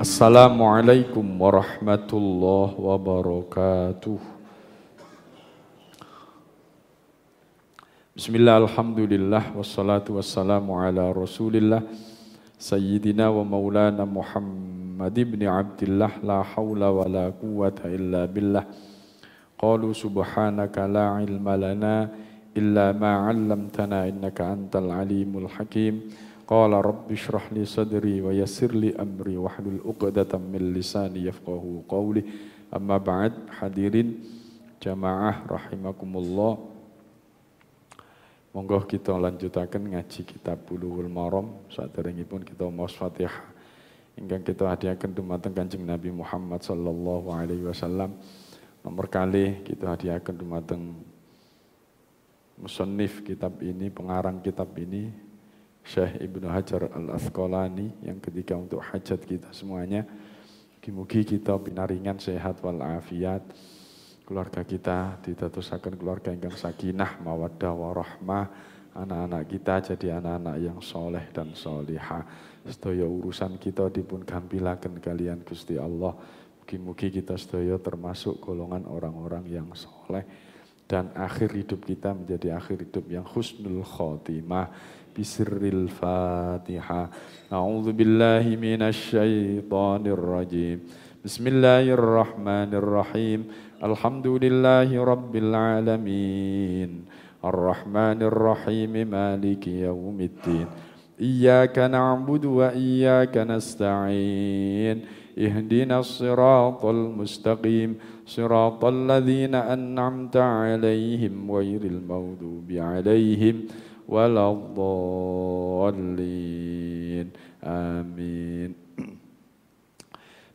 Assalamualaikum warahmatullahi wabarakatuh. Bismillah, alhamdulillah, wassalatu wassalamu ala rasulillah Sayyidina wa maulana Muhammad ibn Abdillah. La hawla wa la quwwata illa billah. Qalu subhanaka la ilma lana illa ma 'allamtana innaka antal alimul hakim. Qala rabbi shrah li sadri wa yassir li amri wahlul 'uqdatam min lisani yafqahu qawli. Amma ba'd, hadirin jamaah rahimakumullah. Monggo kita lanjutaken ngaji kitab Bulughul Maram. Saderengipun kita maos Fatihah ingkang kita hadiahaken dumateng Kanjeng Nabi Muhammad sallallahu alaihi wasallam. Nomor kali kita hadiahaken dumateng musannif kitab ini, pengarang kitab ini, Syekh Ibnu Hajar Al-Asqalani, yang ketiga untuk hajat kita semuanya. Mugi-mugi kita pinaringan sehat walafiat, keluarga kita ditetesaken keluarga ingkang sakinah, mawaddah warahmah, anak-anak kita jadi anak-anak yang soleh dan solihah. Sedaya urusan kita dipun gampilaken kalian Gusti Allah. Mugi-mugi kita sedaya termasuk golongan orang-orang yang soleh dan akhir hidup kita menjadi akhir hidup yang husnul khotimah. Bisirril Fatihah. A'udzu billahi minasy syaithanir rajim. Bismillahirrahmanirrahim. Alhamdulillahi rabbil alamin. Arrahmanir rahim. Maliki yaumiddin. Iyyaka na'budu wa iyyaka nasta'in. Ihdinas siratal mustaqim. Siratal ladzina an'amta 'alaihim ghairil maghdubi 'alaihim waladdallin. Amin.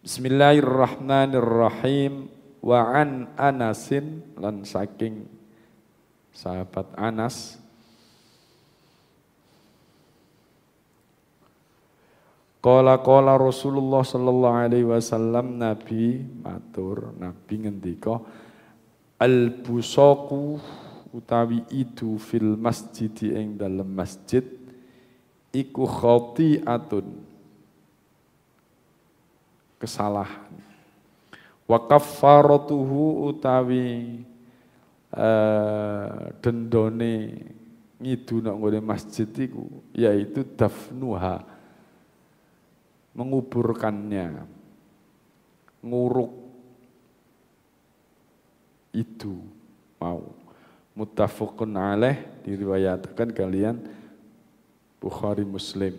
Bismillahirrahmanirrahim. Wa an Anasin, lan saking sahabat Anas, qala Rasulullah sallallahu alaihi wasallam, Nabi matur, Nabi ngendika, al-busaqu utawi itu fil masjidi ing dalem masjid iku khati'atun, kesalahan. Wa kaffaratuhu utawi dendone ngidu nang ngene masjid iku yaitu dafnuha, menguburkannya, nguruk itu mau. Muttafaqun alaih, diriwayatkan kalian Bukhari Muslim.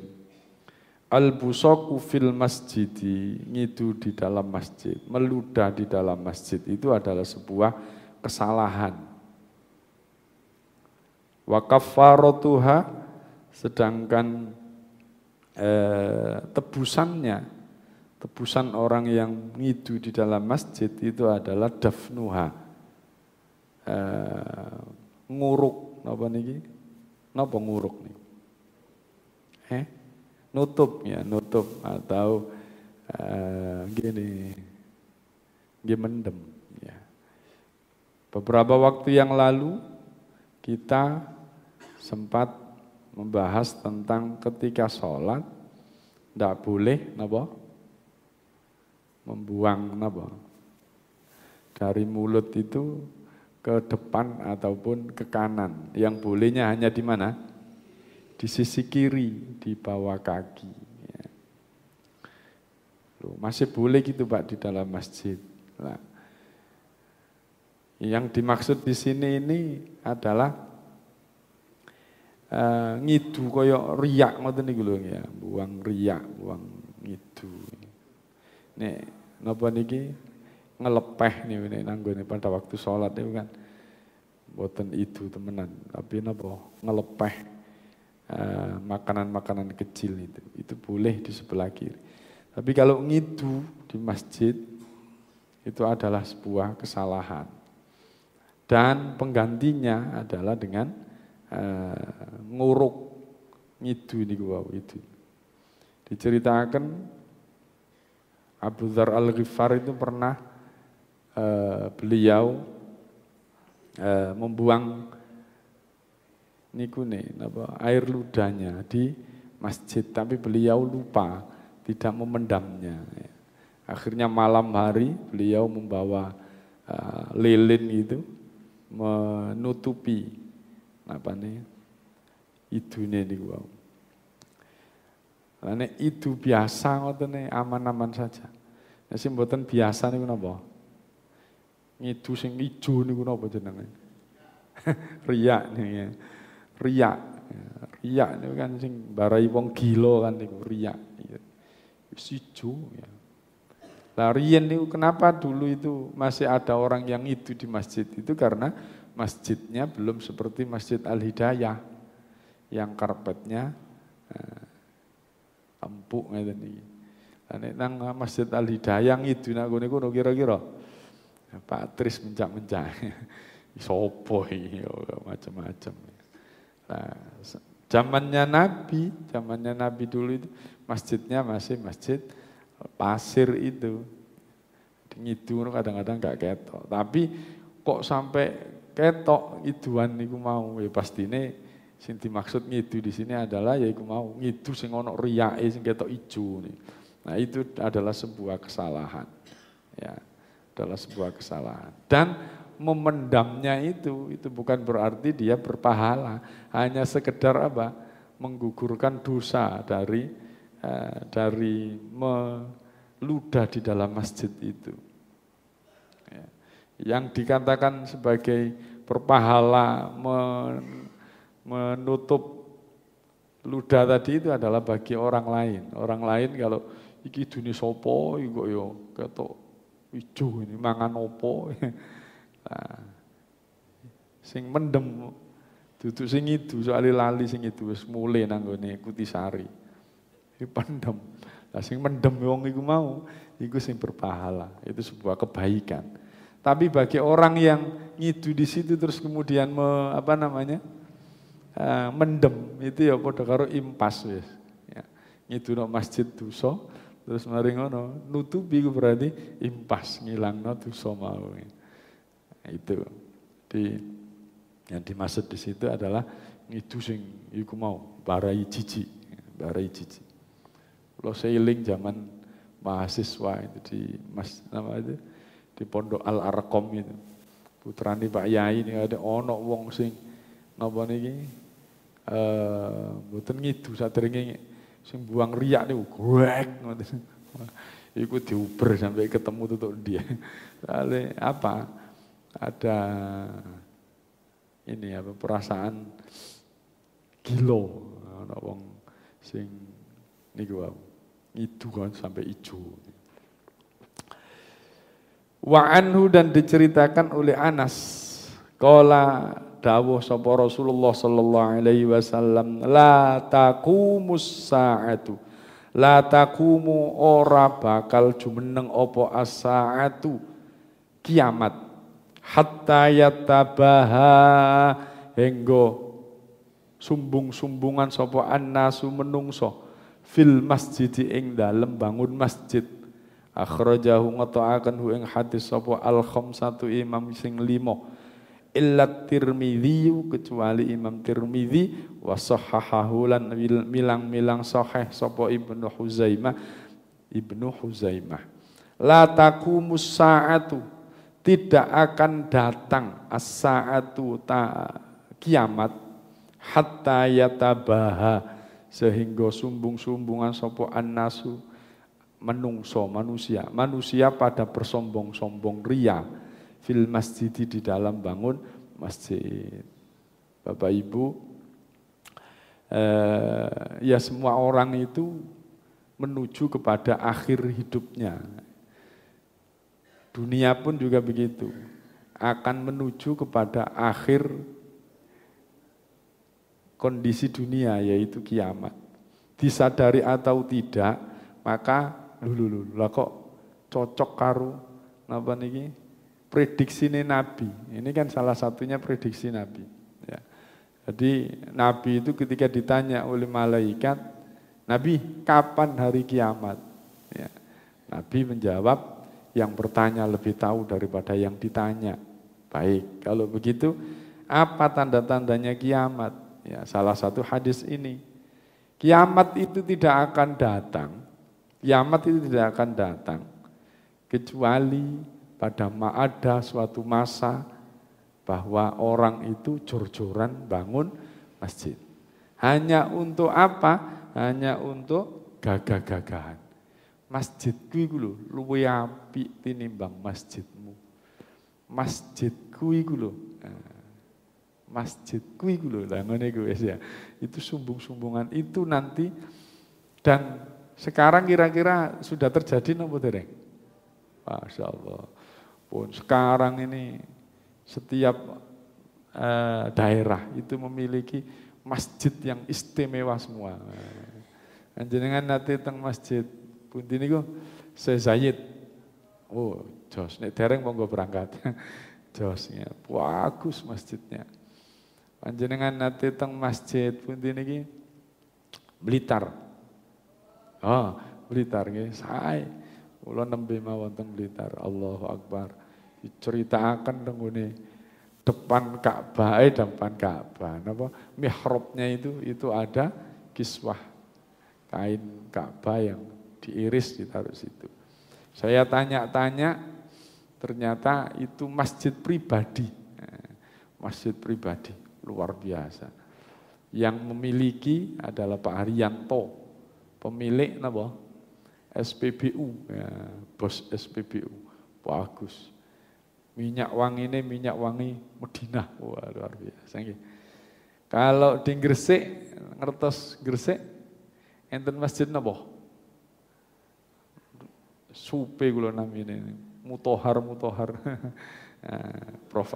Al-busaqu fil masjidi, ngidu di dalam masjid, meludah di dalam masjid, itu adalah sebuah kesalahan. Wa kaffaratuha, sedangkan tebusan orang yang ngidu di dalam masjid itu adalah dafnuha, nguruk. Napa niki? Napa nguruk niki? Nutup atau mendem ya. Beberapa waktu yang lalu kita sempat membahas tentang ketika sholat tidak boleh membuang dari mulut itu ke depan ataupun ke kanan. Yang bolehnya hanya di mana? Di sisi kiri, di bawah kaki. Ya. Loh, masih boleh gitu Pak di dalam masjid. Nah, yang dimaksud di sini ini adalah ngidu koyo riak ngoten niku lho ya, buang riak, buang ngidu. Nek napa niki ngelepeh nih nanggone pada waktu sholat itu kan mboten itu temenan, tapi napa ngelepeh makanan-makanan kecil itu boleh di sebelah kiri. Tapi kalau ngidu di masjid itu adalah sebuah kesalahan. Dan penggantinya adalah dengan nguruk ngidu niku wau itu. Diceritakan Abu Dzar Al-Ghifar itu pernah beliau membuang air ludahnya di masjid, tapi beliau lupa tidak memendamnya. Akhirnya malam hari beliau membawa lilin itu menutupi idune niku wau. Lah nek itu biasa ngoten aman-aman saja. Nek sing mboten biasa niku napa? Ngidu sing ijo niku napa jenenge? Riak nih. Riak. Riak niku kan sing barai wong gila kan niku riak. Wis ijo ya. Lah riyen niku kenapa dulu itu masih ada orang yang itu di masjid itu karena masjidnya belum seperti Masjid Al-Hidayah yang karpetnya empuk ngeten iki. Lah nek nang Masjid Al-Hidayah itu nak ngene kono kira-kira Pak Tris mencak-mencak. Sopo iki macam-macam. Nah, zamannya Nabi dulu itu masjidnya masih masjid pasir itu. Ngidu kadang-kadang gak ketok. Tapi kok sampai ketok iduan niku mau ya pastine sing dimaksud ngidu di sini adalah ya iku mau ngidu sing ono riyake sing ketok ijo. Nah, itu adalah sebuah kesalahan. Ya, adalah sebuah kesalahan. Dan memendamnya itu bukan berarti dia berpahala, hanya sekedar apa? Menggugurkan dosa dari meludah di dalam masjid itu. Ya. Yang dikatakan sebagai berpahala menutup ludah tadi itu adalah bagi orang lain. Orang lain kalau iki dunia sopo, kok yo ketok ijo ini mangan opo. Nah, sing mendem duduk sing itu soalé lali sing itu wis mulai nang gone Kutisari. Dipendem. Lah sing mendem wong iku mau, iku sing berpahala. Itu sebuah kebaikan. Tapi bagi orang yang ngidu di situ terus kemudian mendem itu ya padha karo impas wis. Ya. Ngidu nang masjid dosa terus mari ngono nutupi iku berarti impas ngilangno dosa mau. Nah, itu yang dimaksud di situ adalah ngidu sing iku mau barai jijik. Kalau seiling zaman mahasiswa itu di Pondok Al-Arqam itu. Putrane Pak Yai ini ada ono wong sing napa niki mboten ngidu sadurunge sing buang riak niku grek ngoten. Iku diuber sampai ketemu tutuk dia. Soale apa? Ada perasaan gila ana wong sing niku wae. Itu kan sampai ijo. Wa anhu dan diceritakan oleh Anas. Qala dawuh sapa Rasulullah sallallahu alaihi wasallam, la taqumus saatu. La taqumu ora bakal jumeneng apa as-saatu kiamat. Hatta yatabaha hingga sumbung-sumbungan sapa annasu menungso fil masjid ing dalem bangun masjid. Akhrajahu ngetokake hu ing hadis sapa al khamsatu imam sing 5 illa Tirmidzi kecuali Imam Tirmidzi wa sahahahu lan milang-milang sahih sapa Ibnu Huzaimah. La taqumus saatu tidak akan datang as-saatu kiamat hatta yatabaha sehingga sumbung-sumbungan sapa annasu manusia pada bersombong-sombong ria fil masjid di dalam bangun masjid. Bapak Ibu, ya semua orang itu menuju kepada akhir hidupnya. Dunia pun juga begitu, akan menuju kepada akhir kondisi dunia yaitu kiamat. Disadari atau tidak, maka lah kok cocok karo napa niki prediksine Nabi. Ini kan salah satunya prediksi Nabi. Ya. Jadi Nabi itu ketika ditanya oleh malaikat, Nabi kapan hari kiamat? Ya. Nabi menjawab, yang bertanya lebih tahu daripada yang ditanya. Baik, kalau begitu apa tanda-tandanya kiamat? Ya, salah satu hadis ini. Kiamat itu tidak akan datang. Kiamat itu tidak akan datang Kecuali ada suatu masa bahwa orang itu jor-joran bangun masjid. Hanya untuk apa? Hanya untuk gagah-gagahan. Masjidku iku lho luwih apik tinimbang masjidmu. Masjidku iku lho. Masjidku iku lho. Lah ngene iku wis ya. Itu sumbung-sumbungan itu nanti, dan sekarang kira-kira sudah terjadi napa dereng? Masya Allah. Pun sekarang ini setiap daerah itu memiliki masjid yang istimewa semua. Jenengan nanti teng masjid pundi niku Syekh Zayed. Oh, jos nek dereng monggo berangkat. Josnya bagus masjidnya. Panjenengan nanti teng masjid pundi niki Blitar. Oh, Blitar nggih sae. Kula nembe mawon teng Blitar. Allahu Akbar. Diceritakan tenggune depan Ka'bah, napa mihrabnya itu ada kiswah kain Ka'bah yang diiris ditaruh situ. Saya tanya-tanya, ternyata itu masjid pribadi. Masjid pribadi, luar biasa. Yang memiliki adalah Pak Haryanto, pemilik napa? SPBU, ya, bos SPBU. Bagus. Minyak wangi ini minyak wangi Madinah. Wah, luar biasa. Kalau di Gresik, ngertos Gresik, enten masjid napa? Supe kula namine, Mutohar. Prof.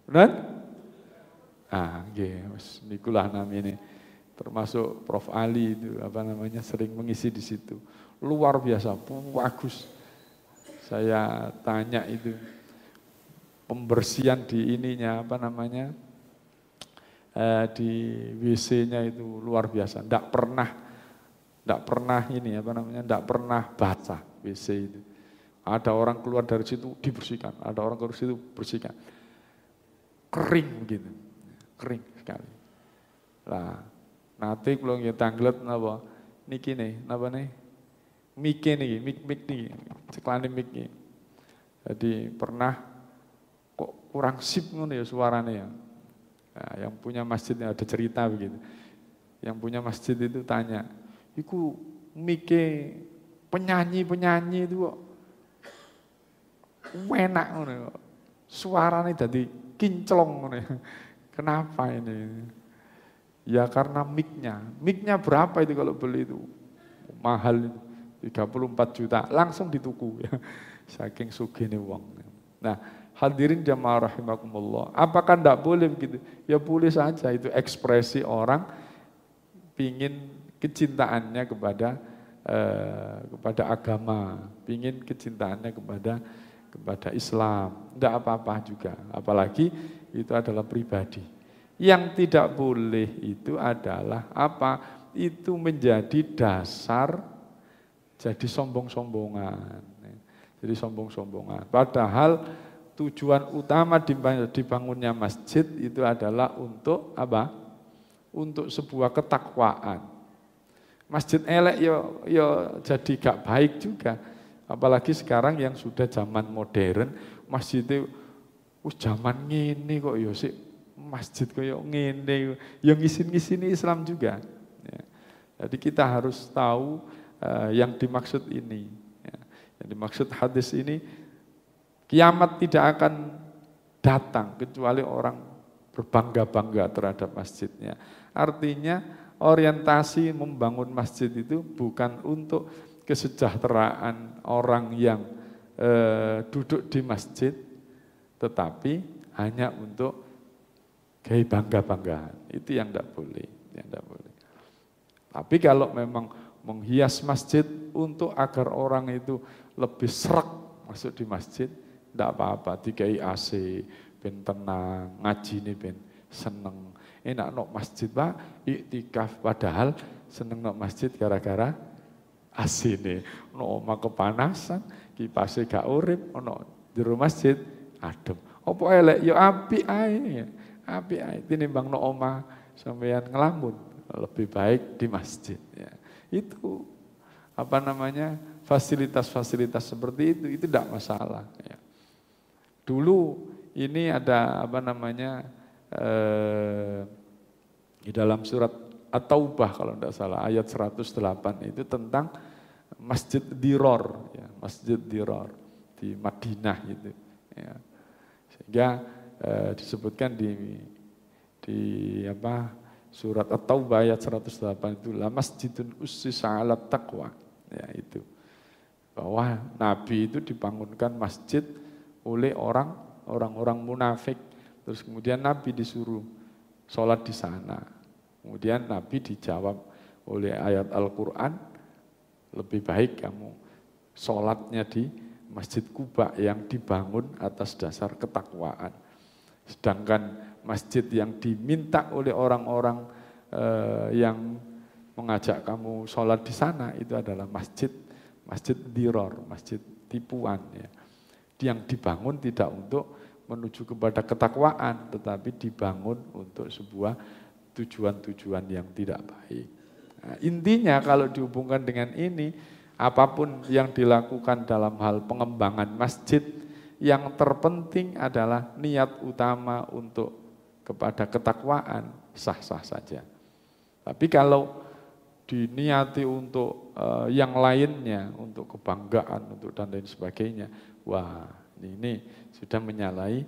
Benar? Nggih, wis nikulah namine. Termasuk Prof Ali itu sering mengisi di situ. Luar biasa, bagus. Saya tanya itu pembersihan di ininya di WC-nya itu luar biasa. Enggak pernah ini enggak pernah basah WC itu. Ada orang keluar dari situ dibersihkan, ada orang keluar situ bersihkan. Kering begitu. Kering sekali. Lah, nanti kalau nggih tanglet napa niki napa mik niki, ceklane mik niki. Jadi pernah kok kurang sip ngono ya suarane ya. Nah, yang punya masjidnya ada cerita begitu. Yang punya masjid itu tanya, "Iku mike penyanyi itu kok enak ngono kok. Suarane dadi kinclong ngono ya. Kenapa ini?" Ya karena mic-nya berapa itu kalau beli itu? Mahal itu, 34 juta, langsung dituku ya. Saking sugihne wong. Nah, hadirin jamaah rahimakumullah, apakah tidak boleh begitu? Ya boleh saja, itu ekspresi orang pingin kecintaannya kepada agama, pingin kecintaannya kepada Islam, tidak apa-apa juga, apalagi itu adalah pribadi. Yang tidak boleh itu adalah apa? Itu menjadi dasar jadi sombong-sombongan. Jadi sombong-sombongan. Padahal tujuan utama dibangunnya masjid itu adalah untuk apa? Untuk sebuah ketakwaan. Masjid elek yo jadi gak baik juga. Apalagi sekarang yang sudah zaman modern, masjid itu zaman ngene kok yo sik masjid koyo ngene, yang ngisin-ngisini Islam juga. Ya. Jadi kita harus tahu yang dimaksud ini. Ya. Yang dimaksud hadis ini, kiamat tidak akan datang kecuali orang berbangga-bangga terhadap masjidnya. Artinya orientasi membangun masjid itu bukan untuk kesejahteraan orang yang duduk di masjid, tetapi hanya untuk kayak bangga-banggaan. Itu yang tidak boleh, Tapi kalau memang menghias masjid untuk agar orang itu lebih serak masuk di masjid, tidak apa-apa. Dikai AC, ben tenang, ngaji ini ben seneng. Enak nok masjid Pak, iktikaf, padahal seneng nok masjid gara-gara AC ini. No omah kepanasan, kipasnya gak urip, no di rumah masjid adem. Apa elek? Ya apik ae. Apik tinimbang no omah sampeyan ngelamun, lebih baik di masjid ya. Itu fasilitas-fasilitas seperti itu tidak masalah. Ya. Dulu ini ada di dalam surat At-Taubah kalau tidak salah ayat 108 itu tentang Masjid Diror, ya, Masjid Diror di Madinah gitu. Ya. Sehingga disebutkan di surat At-Taubah ayat 108 itu la masjidun ussisa 'ala taqwa. Ya itu. Bahwa Nabi itu dibangunkan masjid oleh orang-orang munafik. Terus kemudian Nabi disuruh sholat di sana. Kemudian Nabi dijawab oleh ayat Al-Quran, lebih baik kamu sholatnya di Masjid Quba yang dibangun atas dasar ketakwaan. Sedangkan masjid yang diminta oleh orang-orang yang mengajak kamu sholat di sana itu adalah masjid diror, masjid tipuan, ya. Yang dibangun tidak untuk menuju kepada ketakwaan, tetapi dibangun untuk sebuah tujuan-tujuan yang tidak baik. Nah, intinya kalau dihubungkan dengan ini, apapun yang dilakukan dalam hal pengembangan masjid, yang terpenting adalah niat utama untuk kepada ketakwaan, sah-sah saja. Tapi kalau diniati untuk yang lainnya, untuk kebanggaan, untuk dan lain sebagainya, wah ini sudah menyalahi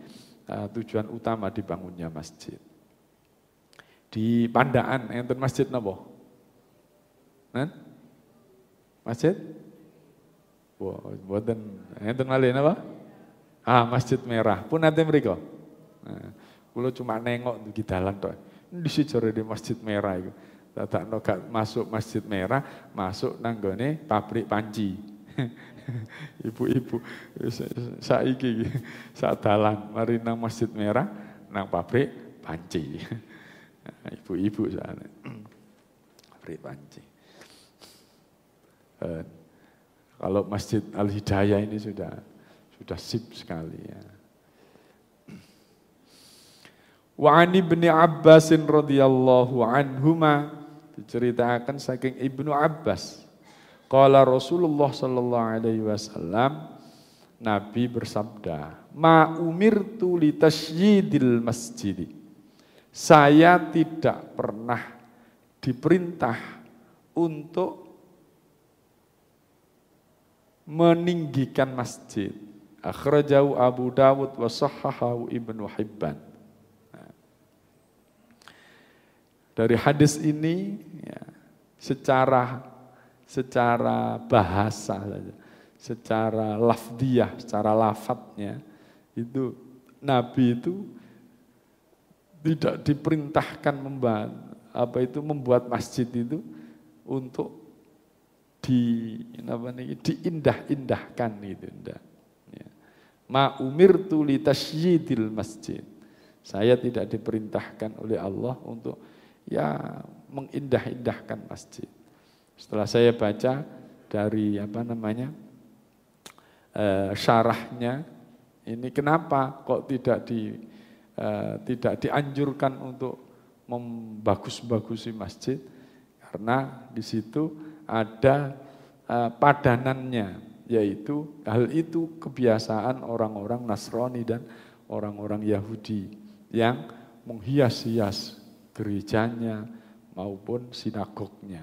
tujuan utama dibangunnya masjid. Di Pandaan, enten masjid napa? Masjid? Wah, mboten enten malih napa? Masjid Merah. Pun ate mriko. Nah, kula cuma nengok di dalan tok. Di sejare di Masjid Merah iku. Dadakno gak masuk Masjid Merah, masuk nang gone pabrik panci. Ibu-ibu saiki sak dalan mari nang Masjid Merah, nang pabrik panci. Ibu-ibu sana. Pabrik panci. Kalau Masjid Al-Hidayah ini sudah sip sekali, ya. Wa an Ibnu Abbas radhiyallahu anhuma, diceritakan saking Ibnu Abbas, qala Rasulullah sallallahu alaihi wasallam, Nabi bersabda, ma umirtu li tasyyidil masjid. Saya tidak pernah diperintah untuk meninggikan masjid. Akhrajahu Abu Dawud wa sahhahahu Ibnu Hibban. Dari hadis ini, ya, secara bahasa saja, secara lafdiyah, secara lafadznya, itu Nabi itu tidak diperintahkan membuat masjid itu untuk diindah-indahkan gitu, enggak. Ya. Ma umirtu li tasyyidil masjid. Saya tidak diperintahkan oleh Allah untuk mengindah-indahkan masjid. Setelah saya baca dari syarahnya, ini kenapa kok tidak dianjurkan untuk membagus-bagusi masjid? Karena di situ ada padanannya, yaitu hal itu kebiasaan orang-orang Nasrani dan orang-orang Yahudi yang menghias-hias gerejanya maupun sinagognya.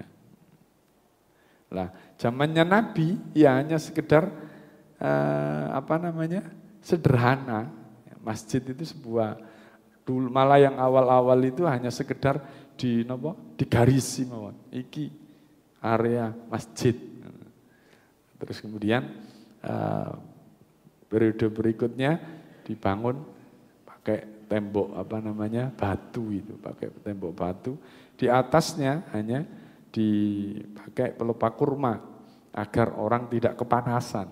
Lah, zamannya Nabi ya hanya sekedar sederhana. Masjid itu sebuah, dulu malah yang awal-awal itu hanya sekedar digarisi mawon. Iki area masjid. Terus kemudian periode berikutnya dibangun pakai tembok batu itu, pakai tembok batu. Di atasnya hanya dipakai pelupa kurma agar orang tidak kepanasan.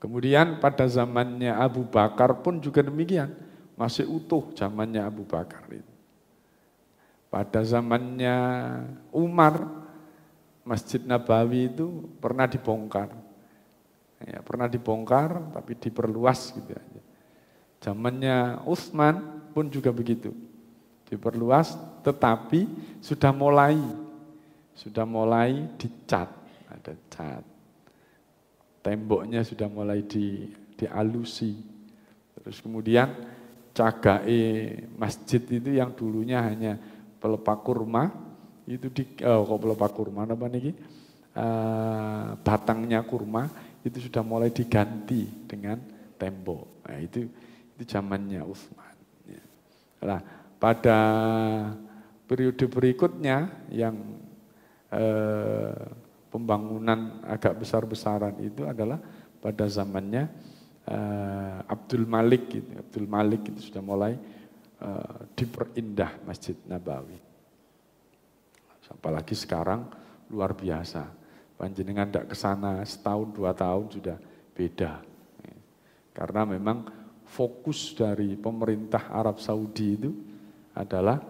Kemudian pada zamannya Abu Bakar pun juga demikian, masih utuh zamannya Abu Bakar itu. Pada zamannya Umar, Masjid Nabawi itu pernah dibongkar. Ya, pernah dibongkar tapi diperluas gitu aja. Zamannya Utsman pun juga begitu. Diperluas tetapi sudah mulai sudah mulai dicat, ada cat. Temboknya sudah mulai dialusi. Terus kemudian cagae masjid itu yang dulunya hanya pelepah kurma, itu kok pelepah kurma apa niki? Batangnya kurma itu sudah mulai diganti dengan tembok. Nah, itu zamannya Utsman. Nah, pada periode berikutnya yang pembangunan agak besar-besaran itu adalah pada zamannya Abdul Malik. Abdul Malik itu sudah mulai diperindah Masjid Nabawi. Apalagi sekarang luar biasa. Panjenengan tidak ke sana setahun 2 tahun sudah beda. Karena memang fokus dari pemerintah Arab Saudi itu adalah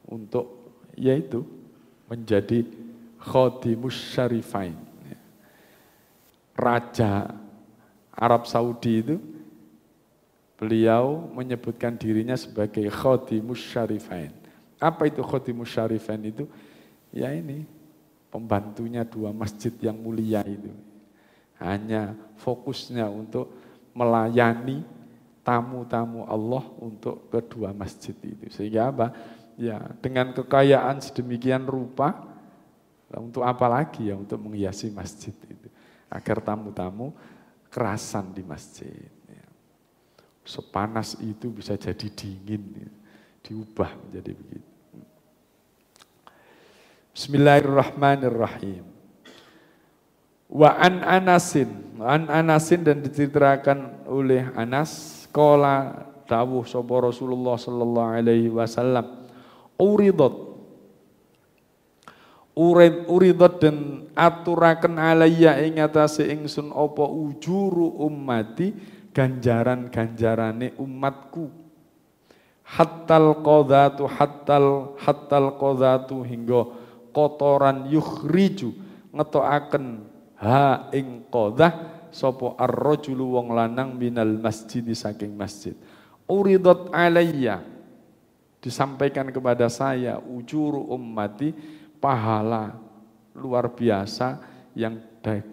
untuk yaitu menjadi Khadimus Syarifain. Raja Arab Saudi itu beliau menyebutkan dirinya sebagai Khadimus Syarifain. Apa itu Khadimus Syarifain itu? Ya ini pembantunya 2 masjid yang mulia itu. Hanya fokusnya untuk melayani tamu-tamu Allah untuk kedua masjid itu. Sehingga apa? Ya, dengan kekayaan sedemikian rupa, untuk apa lagi ya? Untuk menghiasi masjid itu. Agar tamu-tamu kerasan di masjid. Ya. Sepanas itu bisa jadi dingin. Ya. Diubah menjadi begitu. Bismillahirrahmanirrahim. Wa an Anasin dan diceritakan oleh Anas, qala dawuh sapa Rasulullah sallallahu alaihi wasallam, uridat dan aturaken alayya ing atase ingsun apa ujuru ummati, ganjaran-ganjarane umatku, hattal qadatu hingga kotoran yukhriju ngetokaken ha ing qadah sapa ar-rajulu wong lanang minal masjid saking masjid. Uridat alayya, disampaikan kepada saya, ujuru ummati, pahala luar biasa yang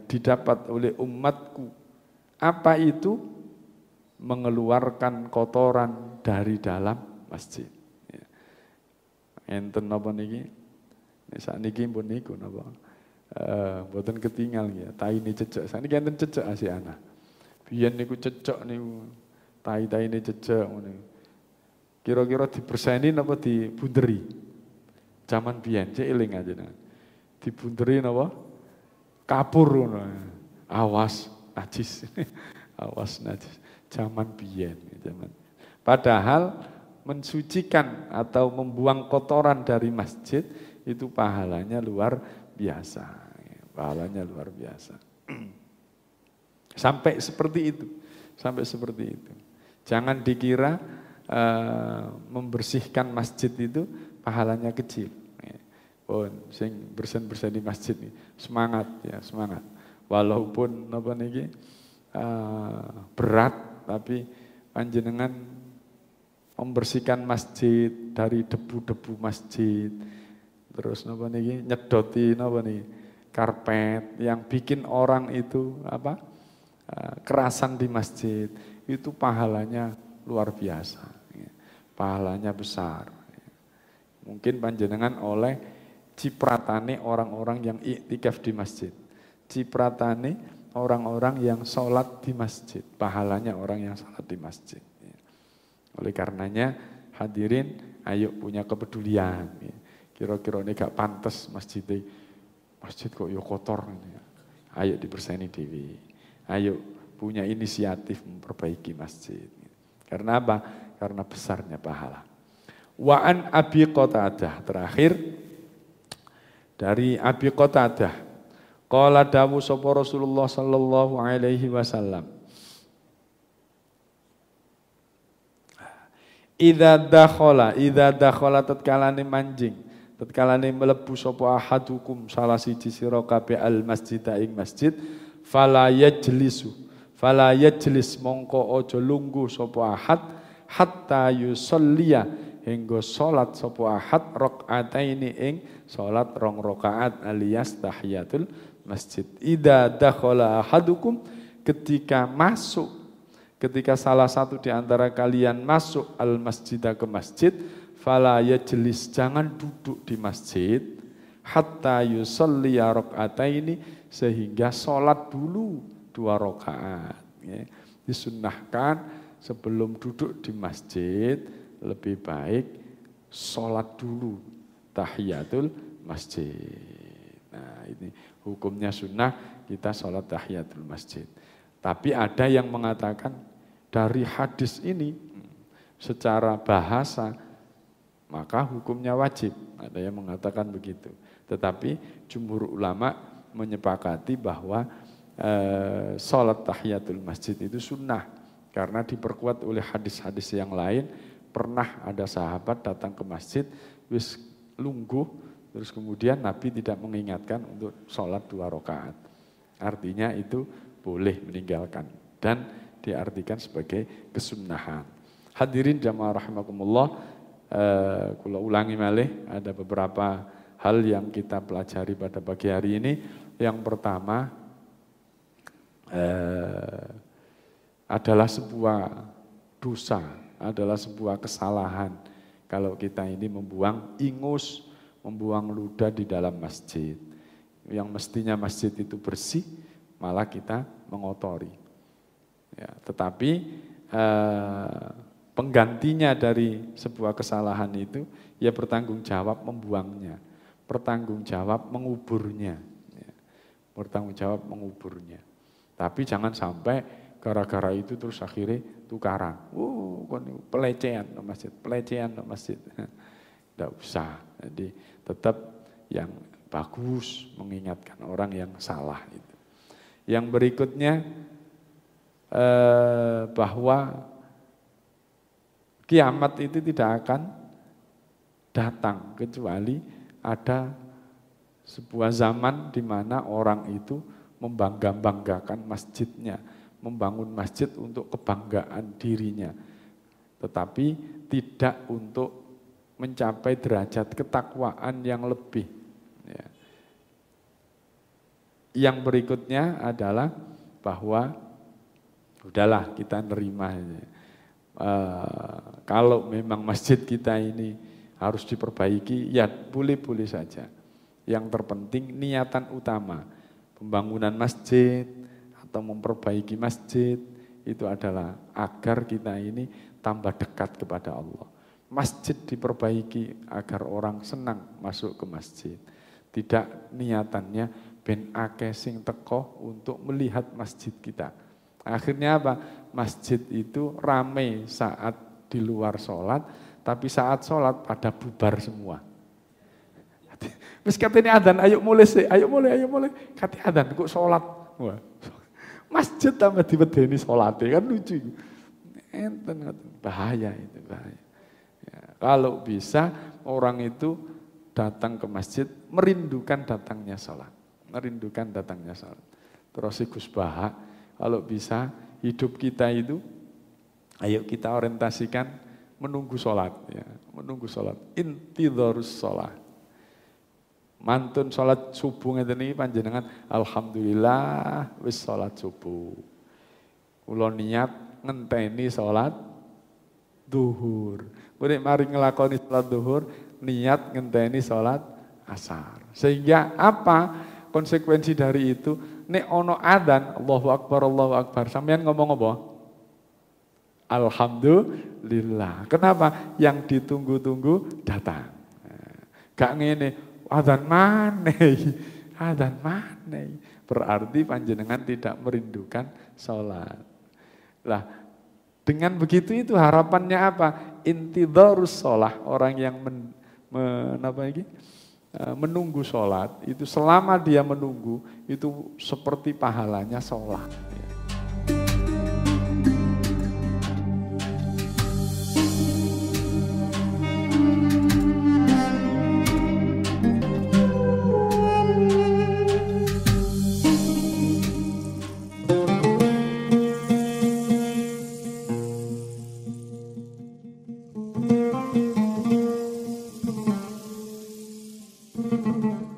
didapat oleh umatku. Apa itu? Mengeluarkan kotoran dari dalam masjid. Enten napa niki? Sakniki pun niku napa? Mboten ketinggal ya, taine cecek. Sakniki enten cecek asiana. Biyen niku cecek niku tai-taine cecek ngono. Kira-kira diberseni napa dibunderi? Zaman biyen cek eling aja. Dibunderi napa? Kapur ngono. Awas najis. Awas najis. Zaman biyen, zaman. Padahal mensucikan atau membuang kotoran dari masjid itu pahalanya luar biasa. Pahalanya luar biasa. Sampai seperti itu. Sampai seperti itu. Jangan dikira membersihkan masjid itu pahalanya kecil. Sing bersen-bersen di masjid ini semangat ya, semangat. Walaupun napa niki berat, tapi panjenengan membersihkan masjid dari debu-debu masjid. Terus napa niki nyedoti napa niki karpet yang bikin orang itu apa? Kerasan di masjid, itu pahalanya luar biasa. Pahalanya besar. Mungkin panjenengan oleh cipratane orang-orang yang iktikaf di masjid. Cipratane orang-orang yang sholat di masjid. Pahalanya orang yang sholat di masjid. Oleh karenanya hadirin, ayo punya kepedulian. Kira-kira ini gak pantas masjid kok yo kotor. Ayo diberseni dewi. Ayo punya inisiatif memperbaiki masjid. Karena apa? Karena besarnya pahala. Wa an Abi Qatadah, terakhir dari Abi Qatadah. Qala dawu sapa Rasulullah sallallahu alaihi wasallam. Idza dakhala tatkalane manjing, tatkalane mlebu sapa ahadukum salah siji sira kabeh al masjid ing masjid, fala yajlis mongko aja lungguh sapa ahad hatta yusolliya hingga salat sapa ahad rakaataini ing salat 2 rakaat alias tahiyatul masjid. Idza dakhala ahadukum, ketika salah satu di antara kalian masuk al masjidah ke masjid, fala yajlis, jangan duduk di masjid, hatta yusalli rakaataini, sehingga salat dulu 2 rakaat. Ya. Disunnahkan sebelum duduk di masjid lebih baik salat dulu tahiyatul masjid. Nah, ini hukumnya sunnah kita salat tahiyatul masjid. Tapi ada yang mengatakan dari hadis ini secara bahasa maka hukumnya wajib. Ada yang mengatakan begitu. Tetapi jumhur ulama menyepakati bahwa salat tahiyatul masjid itu sunnah. Karena diperkuat oleh hadis-hadis yang lain. Pernah ada sahabat datang ke masjid, wis lungguh, terus kemudian Nabi tidak mengingatkan untuk salat 2 rakaat. Artinya itu boleh meninggalkan dan diartikan sebagai kesunnahan. Hadirin jamaah rahimakumullah, kula ulangi malih, ada beberapa hal yang kita pelajari pada pagi hari ini. Yang pertama adalah sebuah dosa, adalah sebuah kesalahan kalau kita ini membuang ingus, membuang ludah di dalam masjid. Yang mestinya masjid itu bersih, malah kita mengotori. Ya, tetapi penggantinya dari sebuah kesalahan itu, ya bertanggung jawab membuangnya, bertanggung jawab menguburnya, ya, bertanggung jawab menguburnya. Tapi jangan sampai gara-gara itu terus akhirnya tukaran. Pelecehan di masjid, pelecehan di masjid. Tidak usah. Jadi tetap yang bagus mengingatkan orang yang salah itu. Yang berikutnya bahwa kiamat itu tidak akan datang kecuali ada sebuah zaman di mana orang itu membangga-banggakan masjidnya, membangun masjid untuk kebanggaan dirinya, tetapi tidak untuk mencapai derajat ketakwaan yang lebih. Ya. Yang berikutnya adalah bahwa udahlah kita nerima. Kalau memang masjid kita ini harus diperbaiki, ya boleh-boleh saja. Yang terpenting niatan utama, pembangunan masjid atau memperbaiki masjid itu adalah agar kita ini tambah dekat kepada Allah. Masjid diperbaiki agar orang senang masuk ke masjid. Tidak niatannya ben akeh sing teko untuk melihat masjid kita. Akhirnya apa? Masjid itu ramai saat di luar sholat, tapi saat sholat pada bubar semua. Terus katanya adzan, ayo mulai sih, ayo mulai. Katanya adzan, kok sholat? Wah, masjid tambah diwedeni sholatnya, kan lucu. Enten, bahaya itu, bahaya. Ya, kalau bisa orang itu datang ke masjid merindukan datangnya sholat. Merindukan datangnya sholat. Terus Gus Baha, kalau bisa hidup kita itu, ayo kita orientasikan menunggu sholat. Ya, menunggu sholat, intidharus sholat. Mantun sholat subuh ngeten iki panjenengan alhamdulillah wis sholat subuh. Kula niat ngenteni sholat duhur. Mulai mari ngelakoni sholat duhur, niat ngenteni sholat asar. Sehingga apa konsekuensi dari itu? Nek ono adzan, Allahu Akbar, sampean ngomong apa? Alhamdulillah. Kenapa? Yang ditunggu-tunggu datang. Gak ngene, adzan maneh. Berarti panjenengan tidak merindukan sholat. Lah, dengan begitu itu harapannya apa? Intidharus sholah, orang yang menunggu sholat, itu selama dia menunggu, itu seperti pahalanya sholat. Wabarakatuh.